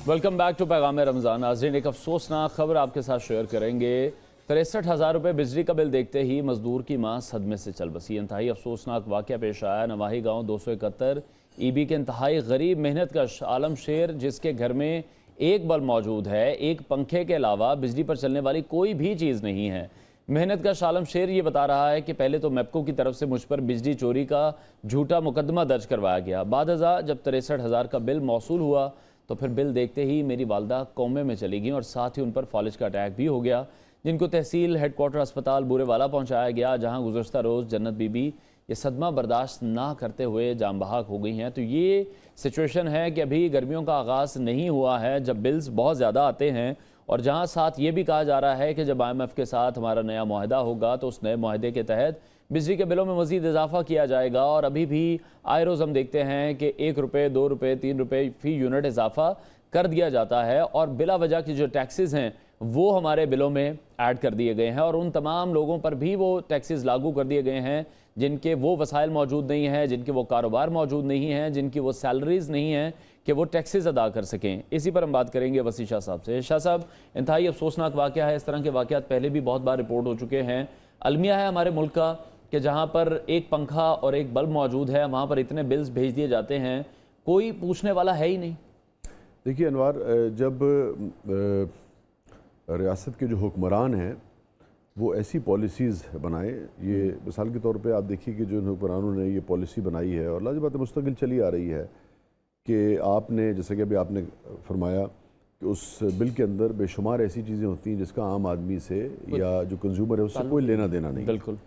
Welcome back to पैगाम रमज़ान। नाज़रीन, एक अफसोसनाक खबर आपके साथ शेयर करेंगे। 63,000 रुपये बिजली का बिल देखते ही मजदूर की मां सदमे से चल बसी। इंतहाई अफसोसनाक वाक़या पेश आया नवाही गांव 271 ईबी के इंतहाई गरीब मेहनत कश आलम शेर, जिसके घर में एक बल्ब मौजूद है, एक पंखे के अलावा बिजली पर चलने वाली कोई भी चीज़ नहीं है। मेहनत का आलम शेर ये बता रहा है कि पहले तो मैपको की तरफ से मुझ पर बिजली चोरी का झूठा मुकदमा दर्ज करवाया गया। बाद अज़ा जब 63,000 का बिल मौसूल हुआ तो फिर बिल देखते ही मेरी वालदा कोमे में चली गई और साथ ही उन पर फालिज का अटैक भी हो गया, जिनको तहसील हेडक्वार्टर अस्पताल बूरेवाला पहुंचाया गया, जहां गुज़श्ता रोज़ जन्नत बीबी ये सदमा बर्दाश्त ना करते हुए जान बहक हो गई हैं। तो ये सिचुएशन है कि अभी गर्मियों का आगाज़ नहीं हुआ है, जब बिल्स बहुत ज़्यादा आते हैं, और जहां साथ ये भी कहा जा रहा है कि जब IMF के साथ हमारा नया मुआहदा होगा तो उस नए मुआहदे के तहत बिजली के बिलों में मज़ीद इजाफा किया जाएगा। और अभी भी आए रोज़ हम देखते हैं कि 1 रुपये, 2 रुपये, 3 रुपये फ़ी यूनिट इजाफा कर दिया जाता है, और बिला वजह की जो टैक्सेस हैं वो हमारे बिलों में ऐड कर दिए गए हैं, और उन तमाम लोगों पर भी वो टैक्सेस लागू कर दिए गए हैं जिनके वो वसाइल मौजूद नहीं हैं, जिनके वो कारोबार मौजूद नहीं हैं, जिनकी वो सैलरीज़ नहीं हैं कि वो टैक्सेस अदा कर सकें। इसी पर हम बात करेंगे वसी शाह साहब से। शाह साहब, इंतहाई अफसोसनाक वाक़या है, इस तरह के वाक़यात पहले भी बहुत बार रिपोर्ट हो चुके हैं। अलमिया है हमारे मुल्क का कि जहाँ पर एक पंखा और एक बल्ब मौजूद है, वहाँ पर इतने बिल्स भेज दिए जाते हैं, कोई पूछने वाला है ही नहीं। देखिए अनवार, जब रियासत के जो हुक्मरान हैं वो ऐसी पॉलिसीज़ बनाए, ये मिसाल के तौर पे आप देखिए कि जो हुक्मरानों ने ये पॉलिसी बनाई है और लाज़िम बात है मुस्तकिल चली आ रही है कि आपने, जैसे कि अभी आपने फरमाया कि उस बिल के अंदर बेशुमार ऐसी चीज़ें होती हैं जिसका आम आदमी से या जो कंज्यूमर है उससे कोई लेना देना नहीं। बिल्कुल।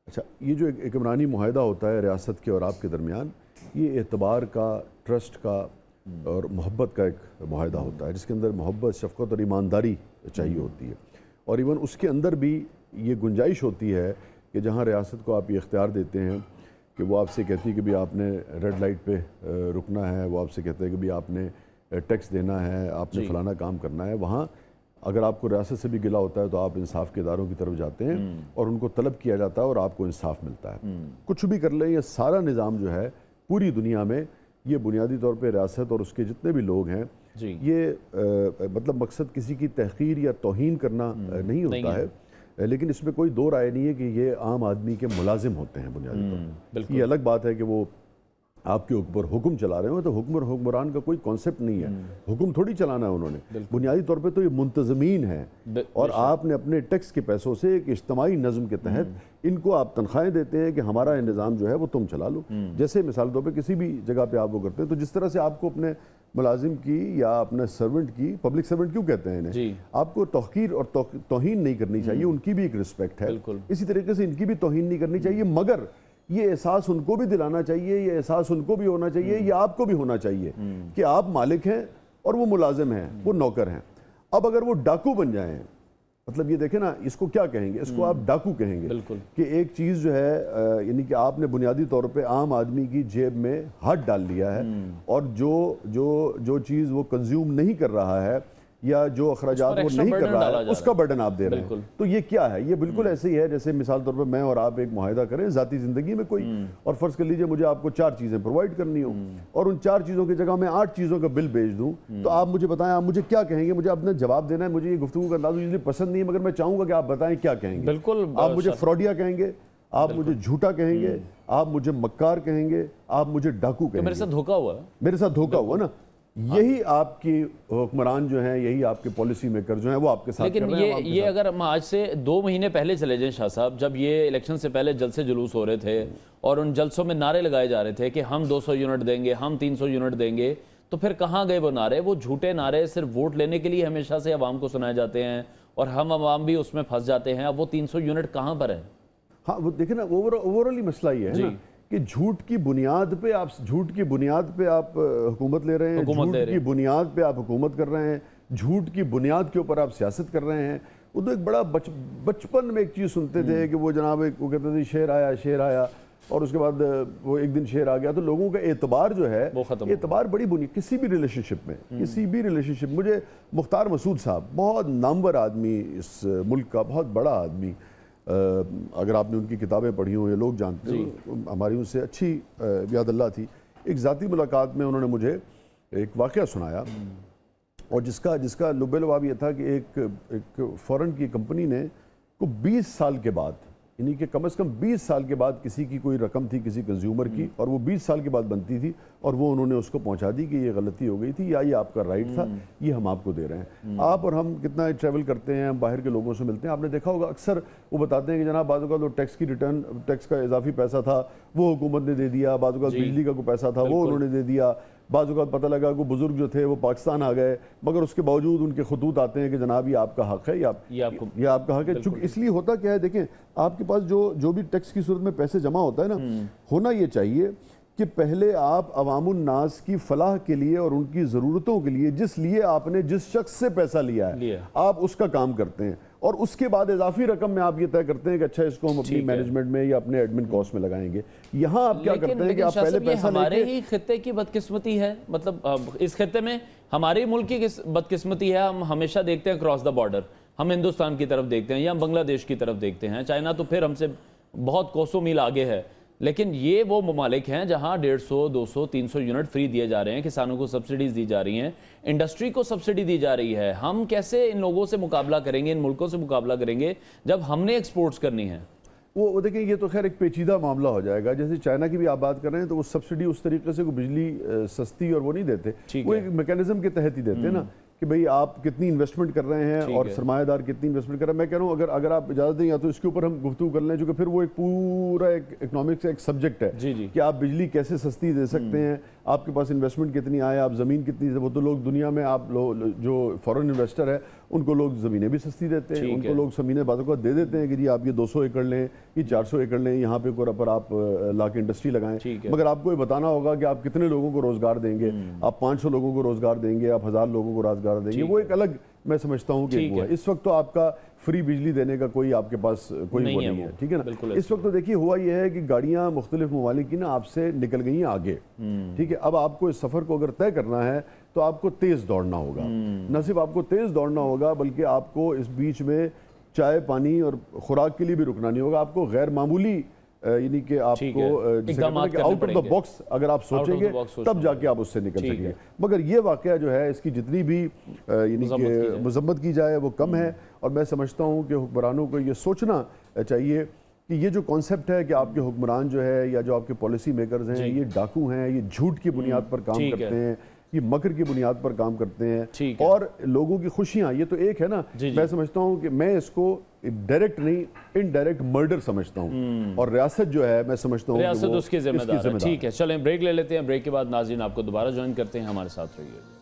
अच्छा, ये जो एक इमरानी मुआहदा होता है रियासत के और आपके दरमियान, ये एतबार का, ट्रस्ट का और मोहब्बत का एक मुआहदा होता है, जिसके अंदर मोहब्बत, शफ़क़त और ईमानदारी चाहिए होती है। और इवन उसके अंदर भी ये गुंजाइश होती है कि जहाँ रियासत को आप ये इख्तियार देते हैं कि वो आपसे कहती है कि भी आपने रेड लाइट पे रुकना है, वो आपसे कहते हैं कि भी आपने टैक्स देना है, आपने फ़लाना काम करना है, वहाँ अगर आपको रियासत से भी गिला होता है तो आप इंसाफ के इदारों की तरफ जाते हैं और उनको तलब किया जाता है और आपको इंसाफ मिलता है। कुछ भी कर लें, ये सारा निज़ाम जो है पूरी दुनिया में, ये बुनियादी तौर पे रियासत और उसके जितने भी लोग हैं, ये मतलब मकसद किसी की तहक़ीर या तौहीन करना नहीं होता है, लेकिन इसमें कोई दो राय नहीं है कि ये आम आदमी के मुलाजिम होते हैं बुनियादी तौर पर। ये अलग बात है कि वो आपके ऊपर हुक्म चला रहे हो, तो हुक्मरान का कोई कॉन्सेप्ट नहीं है, हुक्म थोड़ी चलाना है उन्होंने। बुनियादी तौर पे तो ये मुंतज़मीन है और आपने अपने टैक्स के पैसों से एक इज्तिमाई नज़म के तहत इनको आप तनख्वाहें देते हैं कि हमारा ये निज़ाम जो है वो तुम चला लो। जैसे मिसाल तौर पे किसी भी जगह पे आप वो करते हैं, तो जिस तरह से आपको अपने मुलाजिम की या अपने सर्वेंट की, पब्लिक सर्वेंट क्यों कहते हैं इन्हें, आपको तौक़ीर और तौहीन नहीं करनी चाहिए, उनकी भी एक रिस्पेक्ट है। इसी तरीके से इनकी भी तौहीन नहीं करनी चाहिए, मगर ये एहसास उनको भी दिलाना चाहिए, ये एहसास उनको भी होना चाहिए, ये आपको भी होना चाहिए कि आप मालिक हैं और वो मुलाजिम हैं, वो नौकर हैं। अब अगर वो डाकू बन जाएं, मतलब ये देखें ना, इसको क्या कहेंगे, इसको आप डाकू कहेंगे कि एक चीज़ जो है, यानी कि आपने बुनियादी तौर पे आम आदमी की जेब में हाथ डाल लिया है और जो चीज़ वो कंज्यूम नहीं कर रहा है या जो अखराजात वो नहीं कर रहा है उसका बर्डन आप दे रहे हैं। तो ये क्या है, ये बिल्कुल ऐसे ही है जैसे मिसाल तौर पे मैं और आप एक मुआहदा करें ज़ाती ज़िंदगी में कोई, और फ़र्ज़ कर लीजिए मुझे आपको 4 चीज़ें प्रोवाइड करनी हो और उन 4 चीज़ों की जगह मैं 8 चीज़ों का बिल भेज दूँ, तो आप मुझे बताएं, आप मुझे क्या कहेंगे, मुझे अपना जवाब देना है। मुझे ये गुफ्तगू का अंदाज़ इसलिए पसंद नहीं है, मगर मैं चाहूँगा कि आप बताएं क्या कहेंगे। बिल्कुल, आप मुझे फ्रॉडिया कहेंगे, आप मुझे झूठा कहेंगे, आप मुझे मक्कार कहेंगे, आप मुझे डाकू कहेंगे। मेरे साथ धोखा हुआ, मेरे साथ धोखा हुआ ना। यही आपकी हुक्मरान जो हैं, यही आपके पॉलिसी मेकर जो हैं, वो आपके साथ लेकिन कर रहे हैं। ये अगर हम आज से 2 महीने पहले चले जाएं शाह साहब, जब ये इलेक्शन से पहले जलसे जुलूस हो रहे थे और उन जलसों में नारे लगाए जा रहे थे कि हम 200 यूनिट देंगे, हम 300 यूनिट देंगे, तो फिर कहाँ गए वो नारे? वो झूठे नारे सिर्फ वोट लेने के लिए हमेशा से अवाम को सुनाए जाते हैं और हम अवाम भी उसमें फंस जाते हैं। अब वो 300 यूनिट कहाँ पर है? हाँ, वो देखे ना, ओवरऑली मसला ये है ना कि झूठ की बुनियाद पे आप हुकूमत ले रहे हैं, झूठ की बुनियाद पे आप हुकूमत कर रहे हैं, झूठ की बुनियाद के ऊपर आप सियासत कर रहे हैं। वो तो एक बड़ा बचपन में एक चीज़ सुनते थे कि वो जनाब वो कहते थे शेर आया, और उसके बाद वो एक दिन शेर आ गया, तो लोगों का एतबार जो है, एतबार बड़ी बुनियाद किसी भी रिलेशनशिप। मुझे मुख्तार मसूद साहब, बहुत नामवर आदमी, इस मुल्क का बहुत बड़ा आदमी, अगर आपने उनकी किताबें पढ़ी हो, ये लोग जानते हो, हमारी उनसे अच्छी याद अल्लाह थी। एक ज़ाती मुलाकात में उन्होंने मुझे एक वाक़या सुनाया اور جس کا لب لباب یہ تھا کہ ایک فورن کی کمپنی نے کو 20 سال کے بعد، یعنی کہ کم از کم 20 سال کے بعد کسی کی کوئی رقم تھی کسی کنزیومر کی، اور وہ 20 سال کے بعد بنتی تھی، اور وہ انہوں نے اس کو پہنچا دی کہ یہ غلطی ہو گئی تھی یا یہ آپ کا رائٹ تھا، یہ ہم آپ کو دے رہے ہیں۔ آپ اور ہم کتنا ٹریول کرتے ہیں، ہم باہر کے لوگوں سے ملتے ہیں، آپ نے دیکھا ہوگا اکثر وہ بتاتے ہیں کہ جناب بعض اوقات وہ ٹیکس کی ریٹرن، ٹیکس کا اضافی پیسہ تھا وہ حکومت نے دے دیا، بعض اوقات بجلی کا کوئی پیسہ تھا وہ انہوں نے دے دیا، بعض اوقات پتہ لگا کہ بزرگ جو تھے وہ پاکستان آ گئے، مگر اس کے باوجود ان کے خطوط آتے ہیں کہ جناب یہ آپ کا حق ہے، یہ آپ کا حق ہے۔ چونکہ اس لیے ہوتا کیا ہے، دیکھیں آپ کے پاس جو بھی ٹیکس کی صورت میں پیسے جمع ہوتا ہے نا، ہونا یہ چاہیے کہ پہلے آپ عوام الناس کی فلاح کے لیے اور ان کی ضرورتوں کے لیے جس لیے آپ نے جس شخص سے پیسہ لیا ہے آپ اس کا کام کرتے ہیں، اور اس کے بعد اضافی رقم میں آپ یہ طے کرتے ہیں کہ اچھا اس کو ہم اپنی مینجمنٹ میں یا اپنے ایڈمن کاسٹ میں لگائیں گے۔ یہاں آپ کیا کرتے ہیں کہ آپ پہلے پیسہ ہمارے ہی خطے کی بدقسمتی ہے، مطلب اس خطے میں ہمارے ملک کی بدقسمتی ہے، ہم ہمیشہ دیکھتے ہیں کراس دا بارڈر، ہم ہندوستان کی طرف دیکھتے ہیں یا ہم بنگلہ دیش کی طرف دیکھتے ہیں، چائنا تو پھر ہم سے بہت کوسوں میل آگے ہے، لیکن یہ وہ ممالک ہیں جہاں 150 200 300 یونٹ فری دیے جا رہے ہیں، کسانوں کو سبسڈیز دی جا رہی ہیں، انڈسٹری کو سبسڈی دی جا رہی ہے۔ ہم کیسے ان لوگوں سے مقابلہ کریں گے، ان ملکوں سے مقابلہ کریں گے جب ہم نے ایکسپورٹس کرنی ہے؟ وہ دیکھیں یہ تو خیر ایک پیچیدہ معاملہ ہو جائے گا، جیسے چائنا کی بھی آپ بات کر رہے ہیں تو وہ سبسڈی اس طریقے سے کوئی بجلی سستی اور وہ نہیں دیتے، وہ ایک میکینزم کے تحت ہی دیتے ہیں نا کہ بھئی آپ کتنی انویسٹمنٹ کر رہے ہیں اور سرمایہ دار کتنی انویسٹمنٹ کر رہے ہیں۔ میں کہہ رہا ہوں اگر آپ اجازت دیں یا تو اس کے اوپر ہم گفتگو کر لیں، چونکہ پھر وہ ایک پورا ایک اکنامکس ایک سبجیکٹ ہے کہ آپ بجلی کیسے سستی دے سکتے ہیں، آپ کے پاس انویسٹمنٹ کتنی آئے، آپ زمین کتنی، وہ تو لوگ دنیا میں آپ جو فورن انویسٹر ہے ان کو لوگ زمینیں بھی سستی دیتے ہیں، ان کو لوگ زمینیں بعض اوقات دے دیتے ہیں کہ جی آپ یہ 200 ایکڑ لیں، یہ 400 ایکڑ لیں، یہاں پہ پر آپ لا کے انڈسٹری لگائیں، مگر آپ کو یہ بتانا ہوگا کہ آپ کتنے لوگوں کو روزگار دیں گے، آپ 500 لوگوں کو روزگار دیں گے، آپ 1000 لوگوں کو روزگار دیں گے، وہ ایک الگ میں سمجھتا ہوں کہ وہ ہے۔ اس وقت تو آپ کا فری بجلی دینے کا کوئی آپ کے پاس کوئی وہ نہیں ہے، ٹھیک ہے نا۔ اس وقت تو دیکھیے ہوا یہ ہے کہ گاڑیاں مختلف ممالک کی نا آپ سے نکل گئی ہیں آگے، ٹھیک ہے، اب آپ کو اس سفر کو اگر طے کرنا ہے تو آپ کو تیز دوڑنا ہوگا، نہ صرف آپ کو تیز دوڑنا ہوگا بلکہ آپ کو اس بیچ میں چائے پانی اور خوراک کے لیے بھی رکنا نہیں ہوگا، آپ کو غیر معمولی یعنی کہ آپ کو آؤٹ آف دا باکس اگر آپ سوچیں گے تب جا کے آپ اس سے نکل سکیں گے۔ مگر یہ واقعہ جو ہے اس کی جتنی بھی یعنی کہ مذمت کی جائے وہ کم ہے، اور میں سمجھتا ہوں کہ حکمرانوں کو یہ سوچنا چاہیے کہ یہ جو کانسیپٹ ہے کہ آپ کے حکمران جو ہے یا جو آپ کے پالیسی میکرز ہیں یہ ڈاکو ہیں، یہ جھوٹ کی بنیاد پر کام کرتے ہیں، یہ مکر کی بنیاد پر کام کرتے ہیں، اور لوگوں کی خوشیاں یہ تو ایک ہے نا، میں سمجھتا ہوں کہ میں اس کو ڈائریکٹ نہیں انڈائریکٹ مرڈر سمجھتا ہوں، اور ریاست جو ہے میں سمجھتا ہوں ریاست اس کی ذمہ دار ہے۔ ٹھیک ہے، چلیں بریک لے لیتے ہیں، بریک کے بعد ناظرین آپ کو دوبارہ جوائن کرتے ہیں، ہمارے ساتھ رہیے۔